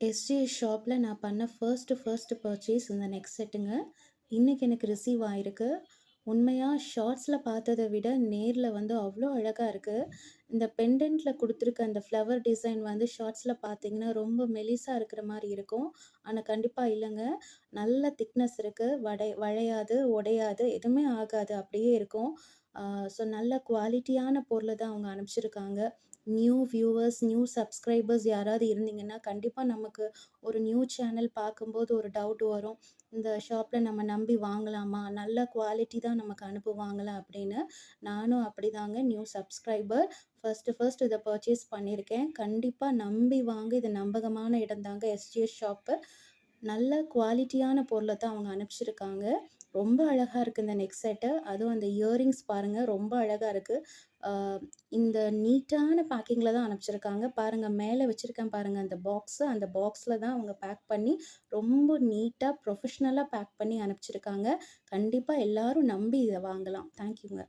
SGS ஷாப்பில நான் பண்ண first purchase இந்த நெக் செட்டுங்க. இன்னைக்கு எனக்கு ரிசீவ் ஆயிருக்கு. உண்மையா ஷார்ட்ஸ்ல பார்த்தத விட நேர்ல வந்து அவ்ளோ அழகா இருக்கு. இந்த பெண்டன்ட்ல குடுத்துருக்க அந்த ஃப்ளவர் டிசைன் வந்து ஷார்ட்ஸ்ல பார்த்தீங்கன்னா, ரொம்ப மெலிசா இருக்கிற மாரி இருக்கும். ஆனா கண்டிப்பா இல்லங்க. நல்ல திக்னஸ் இருக்கு. வளையாது, உடையாது, எதுவுமே ஆகாது. அப்படியே இருக்கும். ஆ ஸோ நல்ல குவாலிட்டியான பொருள தான் அவங்க அனுப்பிச்சிருக்காங்க. நியூ வியூவர்ஸ், நியூ சப்ஸ்கிரைபர்ஸ் யாராவது இருந்தீங்கன்னா, கண்டிப்பா நமக்கு ஒரு நியூ சேனல் பார்க்கும்போது ஒரு டவுட் வரும். இந்த ஷாப்ல நம்ம நம்பி வாங்கலாமா? நல்ல குவாலிட்டி தான் நமக்கு அனுப்புவாங்களா? அப்படின்னு. நானும் அப்படிதாங்க நியூ சப்ஸ்கிரைபர். ஃபர்ஸ்ட்டு இத பர்ச்சேஸ் பண்ணியிருக்கேன். கண்டிப்பா நம்பி வாங்க. இது நம்பகமான இடம் தாங்க எஸ்ஜிஎஸ் ஷாப்பு. நல்ல குவாலிட்டியான பொருள தான் அவங்க அனுப்பிச்சிருக்காங்க. ரொம்ப அழகா இருக்கு இந்த நெக் செட்டு. அதுவும் அந்த இயரிங்ஸ் பாருங்க ரொம்ப அழகா இருக்கு. ஆ இந்த நீட்டான பேக்கிங்ல தான் அனுப்பிச்சிருக்காங்க. பாருங்க மேல வச்சிருக்கேன் பாருங்க அந்த பாக்ஸு. அந்த பாக்ஸ்ல தான் அவங்க பேக் பண்ணி ரொம்ப நீட்டா, ப்ரொஃபஷனலா பேக் பண்ணி அனுப்பிச்சிருக்காங்க. கண்டிப்பா எல்லாரும் நம்பி இத வாங்கலாம். தேங்க்யூங்க.